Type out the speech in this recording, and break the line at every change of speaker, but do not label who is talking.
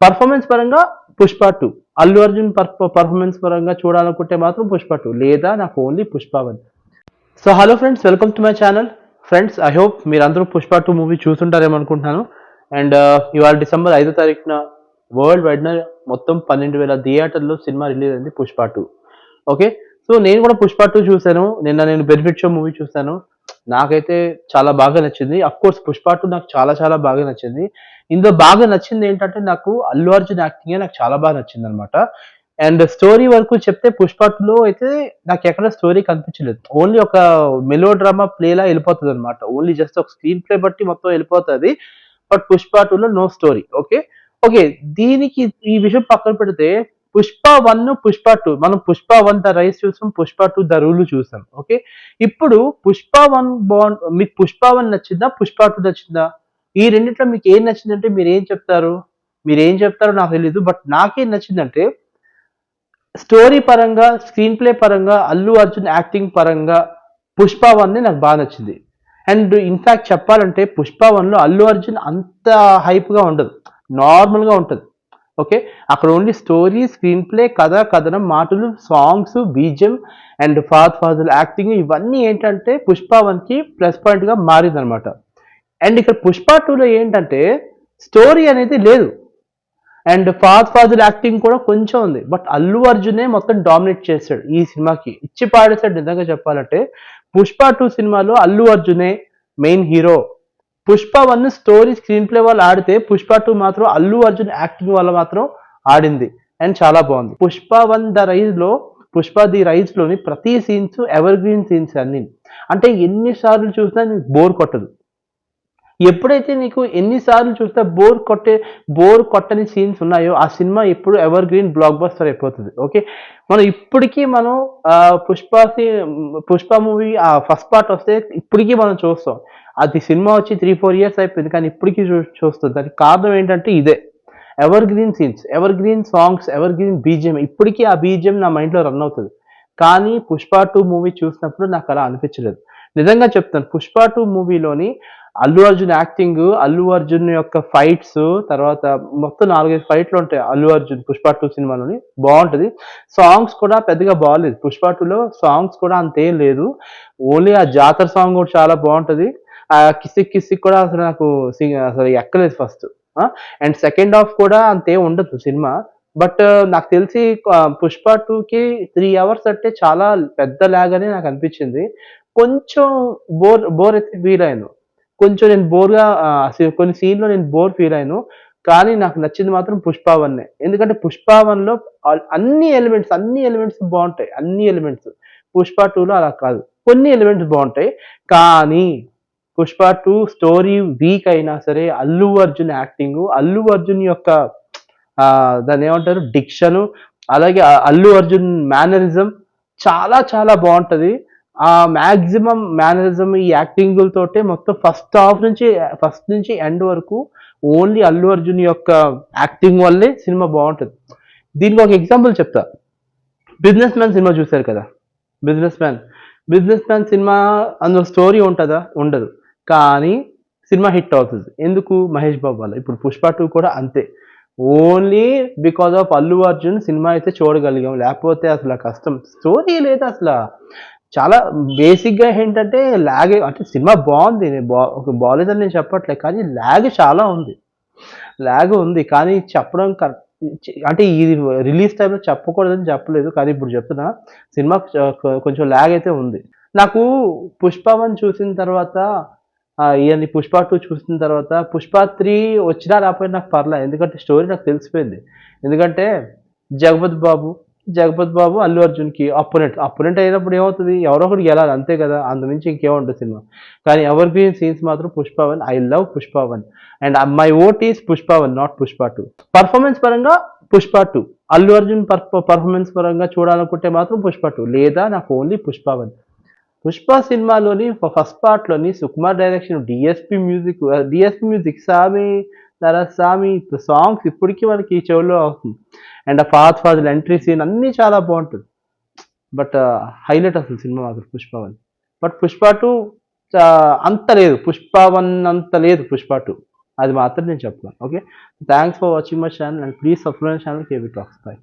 Performance పరంగా Pushpa 2. Allu Arjun performance పరంగా చూడాలనుకుంటే మాత్రం పుష్ప 2, లేదా నాకు only Pushpa 1. So hello friends, welcome to my channel. Friends, I hope మీరందరూ పుష్ప 2 మూవీ చూసుంటారేమో అనుకుంటున్నాను. అండ్ ఇవాళ డిసెంబర్ 5వ తారీఖున వరల్డ్ వైడ్న మొత్తం 12,000 థియేటర్లో సినిమా రిలీజ్ అయింది పుష్ప 2. ఓకే, సో నేను కూడా పుష్ప 2 చూశాను. నిన్న నేను బెనిఫిట్ షో మూవీ చూశాను. నాకైతే చాలా బాగా నచ్చింది. కోర్స్ పుష్ప 2 నాకు చాలా చాలా బాగా నచ్చింది. ఇందులో బాగా నచ్చింది ఏంటంటే, నాకు అల్లు అర్జున్ యాక్టింగే నాకు చాలా బాగా నచ్చిందనమాట. అండ్ స్టోరీ వరకు చెప్తే పుష్ప 2లో అయితే నాకెక్కడ స్టోరీ కనిపించలేదు. ఓన్లీ ఒక మెలో డ్రామా ప్లేలా వెళ్ళిపోతదనమాట. ఓన్లీ జస్ట్ ఒక స్క్రీన్ ప్లే బట్టి మొత్తం వెళ్ళిపోతది. బట్ పుష్ప 2లో నో స్టోరీ. ఓకే. ఓకే. దీనికి ఈ విషయం పక్కన పెడితే పుష్ప 1, పుష్ప 2 మనం పుష్ప 1 ద రైజ్ చూసాం. పుష్ప 2 ద రూల్ చూసాం. ఓకే. ఇప్పుడు పుష్ప 1 మీకు పుష్ప 1 నచ్చిందా? పుష్ప 2 నచ్చిందా? ఈ రెండిట్లో మీకు ఏం నచ్చిందంటే మీరేం చెప్తారు? మీరేం చెప్తారో నాకు తెలీదు. బట్ నాకేం నచ్చిందంటే, స్టోరీ పరంగా, స్క్రీన్ ప్లే పరంగా, అల్లు అర్జున్ యాక్టింగ్ పరంగా పుష్ప 1 నాకు బాగా నచ్చింది. అండ్ ఇన్ఫాక్ట్ చెప్పాలంటే పుష్ప 1లో అల్లు అర్జున్ అంత హైప్‌గా ఉండదు. నార్మల్‌గా ఉంటది. ఓకే. అక్కడ ఓన్లీ స్టోరీ, స్క్రీన్ ప్లే, కథ, కథనం, మాటలు, songs, BGM and Fahadh Faasil acting ఇవన్నీ ఏంటంటే పుష్ప 1కి ప్లస్ పాయింట్‌గా మారిందనమాట. అండ్ ఇక్కడ పుష్ప 2లో ఏంటంటే స్టోరీ అనేది లేదు. అండ్ ఫహద్ ఫాజిల్ యాక్టింగ్ కూడా కొంచెం ఉంది. బట్ అల్లు అర్జునే మొత్తం డామినేట్ చేశాడు ఈ సినిమాకి. ఇచ్చి పాడేశాడు నిజంగా చెప్పాలంటే. పుష్ప 2 సినిమాలో అల్లు అర్జునే main hero. Pushpa 1 story, screenplay వాళ్ళు ఆడితే పుష్ప 2 మాత్రం అల్లు అర్జున్ యాక్టింగ్ వల్ల మాత్రం ఆడింది. అండ్ చాలా బాగుంది. పుష్ప 1 ద రైజ్‌లో, పుష్ప ది రైజ్‌లోని ప్రతి సీన్స్ ఎవర్ గ్రీన్ సీన్స్ అన్నీ. అంటే ఎన్ని సార్లు చూసినా నీకు బోర్ కొట్టదు. ఎప్పుడైతే నీకు ఎన్ని సార్లు చూస్తే బోర్ కొట్టని సీన్స్ ఉన్నాయో, ఆ సినిమా ఎప్పుడు ఎవర్ గ్రీన్ బ్లాక్ బస్టర్ అయిపోతది. ఓకే. మనం పుష్ప మూవీ ఫస్ట్ పార్ట్ వస్తే ఇప్పటికి మనం చూస్తాం. అది సినిమా వచ్చి 3, 4 ఇయర్స్ అయిపోయింది. కానీ ఇప్పటికి చూస్తాం. దానికి కారణం ఏంటంటే ఇదే. Ever green scenes, ever green songs, ever green BGM. ఇప్పటికి ఆ బీజీఎం నా మైండ్‌లో రన్ అవుతది. కానీ పుష్ప 2 మూవీ చూసినప్పుడు నాకు అలా అనిపించలేదు. నిజంగా చెప్తాను. పుష్ప 2 మూవీలోని అల్లు అర్జున్ యాక్టింగ్, అల్లు అర్జున్ యొక్క ఫైట్స్, తర్వాత మొత్తం 4, 5 ఫైట్‌లు ఉంటాయి అల్లు అర్జున్ పుష్ప 2 సినిమాలోని. బావుంటది. సాంగ్స్ కూడా పెద్దగా బాలేదు. పుష్ప 2లో సాంగ్స్ కూడా అంతేం లేదు. ఓన్లీ ఆ జాతర సాంగ్ కూడా చాలా బావుంటది. కిసిక్ కిసిక్ కూడా అసలు నాకు అసలు ఎక్కలేదు ఫస్ట్. ఆ! అండ్ సెకండ్ హాఫ్ కూడా అంతేం ఉండదు సినిమా. బట్ నాకు తెలిసి పుష్ప 2కి 3 అవర్స్ అంటే చాలా పెద్ద లాగ్ అని నాకు అనిపించింది. కొంచెం బోర్ అయితే ఫీల్ అయ్యాను. కొంచెం నేను బోర్‌గా కొన్ని సీన్‌లో నేను బోర్ ఫీల్ అయ్యాను. కానీ నాకు నచ్చింది మాత్రం పుష్ప 1. ఎందుకంటే పుష్ప 1లో అన్ని ఎలిమెంట్స్ బావుంటాయి. అన్ని ఎలిమెంట్స్. పుష్ప 2లో అలా కాదు. కొన్ని ఎలిమెంట్స్ బావుంటాయి. కానీ పుష్ప 2 స్టోరీ వీక్ అయినా సరే, అల్లు అర్జున్ యాక్టింగు, అల్లు అర్జున్ యొక్క దాన్నేమంటారు డిక్షను, అలాగే అల్లు అర్జున్ మేనరిజం చాలా చాలా బావుంటది. మాక్సిమం మేనరిజం ఈ యాక్టింగులతోటే మొత్తం ఫస్ట్ నుంచి ఎండ్ వరకు ఓన్లీ అల్లు అర్జున్ యొక్క యాక్టింగ్ వల్లే సినిమా బావుంటది. దీనికి ఒక ఎగ్జాంపుల్ చెప్తా. 'బిజినెస్ మ్యాన్' సినిమా చూసారు కదా! 'Business man'. 'Business man' cinema అందులో స్టోరీ ఉంటదా? ఉండదు. కానీ సినిమా హిట్ అవుతది. ఎందుకు? మహేష్ బాబు వల్ల. ఇప్పుడు 'పుష్ప 2' కూడా అంతే. Only because of Allu Arjun cinema అయితే చూడగలిగాం. లేకపోతే అసల కష్టం. స్టోరీ లేదసల. చాలా బేసిక్‌గా ఏంటంటే అంటే సినిమా బావుంది. బాలేదని నేను చెప్పట్లే. కానీ చాలా ఉంది. ఉంది. కానీ చెప్పడం అంటే ఇది రిలీజ్ టైమ్‌లో చెప్పకూడదని చెప్పలేదు. కానీ ఇప్పుడు చెప్తున్నా. సినిమా కొంచెం లాగ్ అయితే ఉంది. నాకు 'పుష్ప 1' చూసిన తర్వాత ఇయన్ని 'పుష్ప 2' చూసిన తర్వాత 'పుష్ప 3' వచ్చినా రాకపోయినా నాకు పర్లే. ఎందుకంటే స్టోరీ నాకు తెలిసిపోయింది. ఎందుకంటే జగపతి బాబు, అల్లు అర్జున్‌కి అపోనెంట్ అయినప్పుడు ఏమవుతది? ఎవరో ఒకడు గెలాలి అంతే కదా! అంతకుమించి ఇంకేముంటది సినిమా. కానీ ఎవర్ గ్రీన్ సీన్స్ మాత్రం 'Pushpa 1'. I love 'Pushpa 1' and my vote is 'Pushpa 1' not 'Pushpa 2'. Performance పరంగా 'పుష్ప 2'. అల్లు అర్జున్ పర్ఫార్మెన్స్ పరంగా చూడాలనుకుంటే మాత్రం 'పుష్ప 2', లేదా నాకు ఓన్లీ 'పుష్ప 1'. 'పుష్ప' సినిమాలోని ఫస్ట్ పార్ట్‌లోని Sukumar direction, DSP music 'Saami Saami' songs ఇప్పటికి మనకి చెవుల్లో అవుతుంది. అండ్ ఆ ఫహద్ ఫాజిల్ ఎంట్రీ సీన్ అన్నీ చాలా బావుంటది. బట్ హైలైట్ అసలు సినిమా మాత్రం 'పుష్ప 1'. బట్ 'పుష్ప 2' అంత లేదు. 'పుష్ప 1' అంత లేదు 'పుష్ప 2'. అది మాత్రం నేను చెప్తున్నాను. Okay. Thanks for watching my channel and please subscribe my channel KV talks. By.